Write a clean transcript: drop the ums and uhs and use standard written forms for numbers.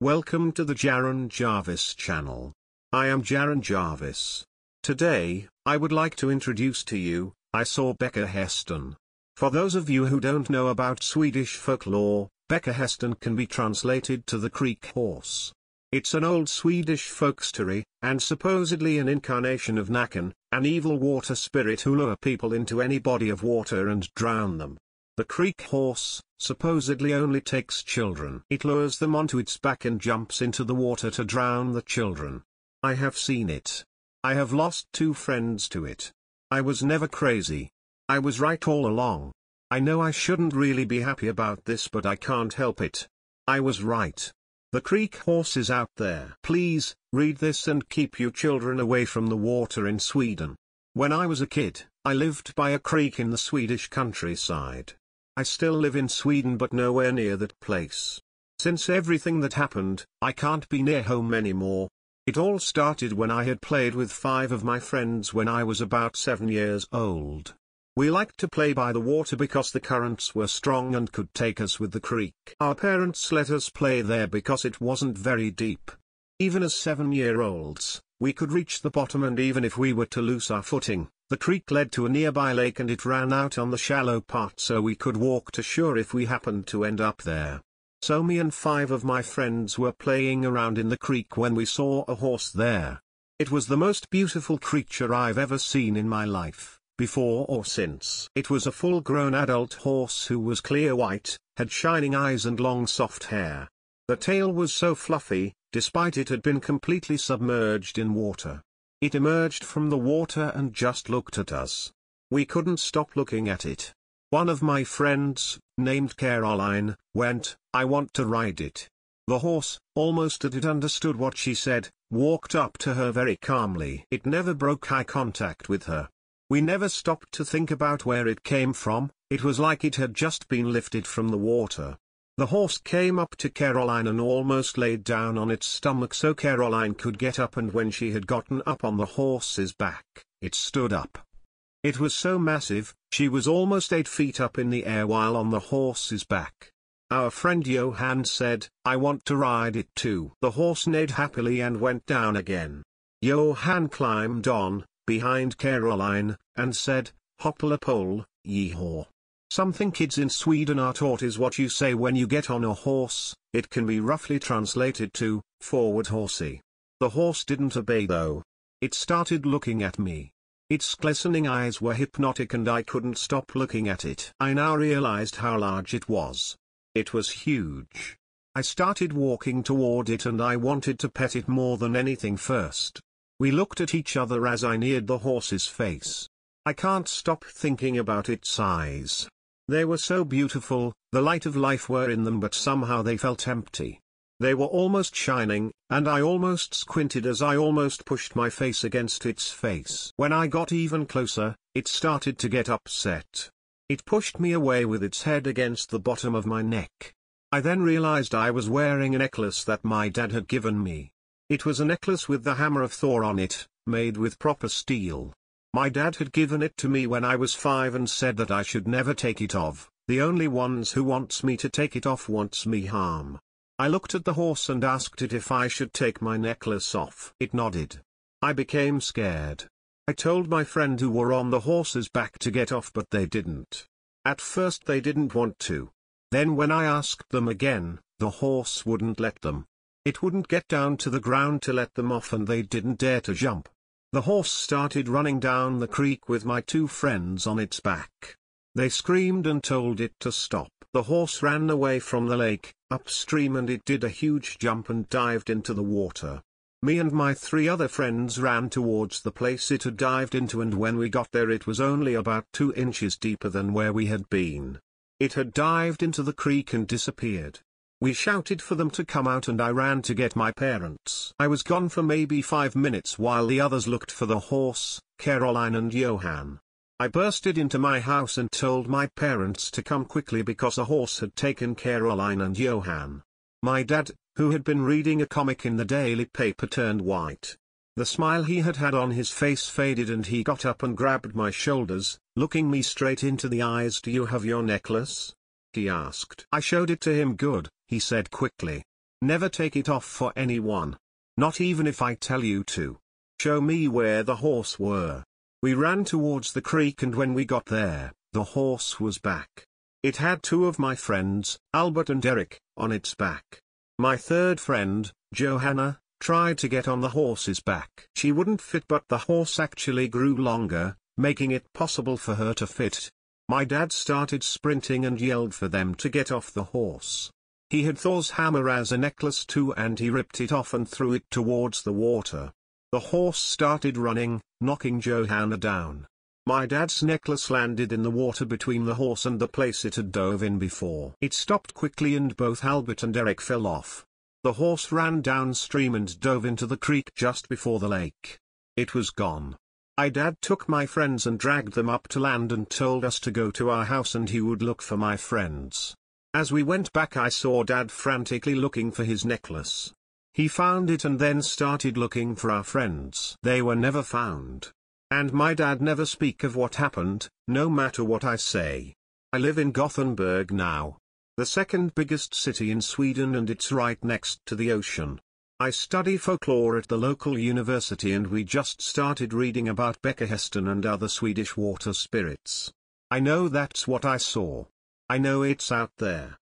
Welcome to the Jaron Jarvis channel. I am Jaron Jarvis. Today, I would like to introduce to you, I saw BÄCKAHÄSTEN. For those of you who don't know about Swedish folklore, BÄCKAHÄSTEN can be translated to the creek horse. It's an old Swedish folk story, and supposedly an incarnation of Naken, an evil water spirit who lure people into any body of water and drown them. The creek horse, supposedly only takes children. It lures them onto its back and jumps into the water to drown the children. I have seen it. I have lost 2 friends to it. I was never crazy. I was right all along. I know I shouldn't really be happy about this, but I can't help it. I was right. The creek horse is out there. Please, read this and keep your children away from the water in Sweden. When I was a kid, I lived by a creek in the Swedish countryside. I still live in Sweden but nowhere near that place. Since everything that happened, I can't be near home anymore. It all started when I had played with 5 of my friends when I was about 7 years old. We liked to play by the water because the currents were strong and could take us with the creek. Our parents let us play there because it wasn't very deep. Even as 7-year-olds, we could reach the bottom, and even if we were to lose our footing, the creek led to a nearby lake and it ran out on the shallow part so we could walk to shore if we happened to end up there. So me and 5 of my friends were playing around in the creek when we saw a horse there. It was the most beautiful creature I've ever seen in my life, before or since. It was a full-grown adult horse who was clear white, had shining eyes and long soft hair. The tail was so fluffy, despite it had been completely submerged in water. It emerged from the water and just looked at us. We couldn't stop looking at it. One of my friends, named Caroline, went, "I want to ride it." The horse, almost as it understood what she said, walked up to her very calmly. It never broke eye contact with her. We never stopped to think about where it came from. It was like it had just been lifted from the water. The horse came up to Caroline and almost laid down on its stomach so Caroline could get up, and when she had gotten up on the horse's back, it stood up. It was so massive, she was almost 8 feet up in the air while on the horse's back. Our friend Johan said, "I want to ride it too." The horse neighed happily and went down again. Johan climbed on, behind Caroline, and said, "Hoppla pole, yeehaw." Something kids in Sweden are taught is what you say when you get on a horse. It can be roughly translated to, "forward horsey." The horse didn't obey though. It started looking at me. Its glistening eyes were hypnotic and I couldn't stop looking at it. I now realized how large it was. It was huge. I started walking toward it and I wanted to pet it more than anything first. We looked at each other as I neared the horse's face. I can't stop thinking about its eyes. They were so beautiful, the light of life were in them, but somehow they felt empty. They were almost shining, and I almost squinted as I almost pushed my face against its face. When I got even closer, it started to get upset. It pushed me away with its head against the bottom of my neck. I then realized I was wearing a necklace that my dad had given me. It was a necklace with the hammer of Thor on it, made with proper steel. My dad had given it to me when I was 5 and said that I should never take it off. The only ones who wants me to take it off wants me harm. I looked at the horse and asked it if I should take my necklace off. It nodded. I became scared. I told my friend who were on the horse's back to get off, but they didn't. At first they didn't want to. Then when I asked them again, the horse wouldn't let them. It wouldn't get down to the ground to let them off, and they didn't dare to jump. The horse started running down the creek with my 2 friends on its back. They screamed and told it to stop. The horse ran away from the lake, upstream, and it did a huge jump and dived into the water. Me and my 3 other friends ran towards the place it had dived into, and when we got there it was only about 2 inches deeper than where we had been. It had dived into the creek and disappeared. We shouted for them to come out and I ran to get my parents. I was gone for maybe 5 minutes while the others looked for the horse, Caroline and Johan. I bursted into my house and told my parents to come quickly because a horse had taken Caroline and Johan. My dad, who had been reading a comic in the daily paper, turned white. The smile he had had on his face faded and he got up and grabbed my shoulders, looking me straight into the eyes. "Do you have your necklace?" he asked. I showed it to him. "Good," he said quickly. Never take it off for anyone. Not even if I tell you to. Show me where the horse were. We ran towards the creek, and when we got there, the horse was back. It had two of my friends, Albert and Eric, on its back. My third friend, Johanna, tried to get on the horse's back. She wouldn't fit, but the horse actually grew longer, making it possible for her to fit. My dad started sprinting and yelled for them to get off the horse. He had Thor's hammer as a necklace too, and he ripped it off and threw it towards the water. The horse started running, knocking Johanna down. My dad's necklace landed in the water between the horse and the place it had dove in before. It stopped quickly and both Albert and Eric fell off. The horse ran downstream and dove into the creek just before the lake. It was gone. My dad took my friends and dragged them up to land and told us to go to our house and he would look for my friends. As we went back, I saw Dad frantically looking for his necklace. He found it and then started looking for our friends. They were never found. And my dad never speak of what happened, no matter what I say. I live in Gothenburg now. The second biggest city in Sweden, and it's right next to the ocean. I study folklore at the local university, and we just started reading about BÄCKAHÄSTEN and other Swedish water spirits. I know that's what I saw. I know it's out there.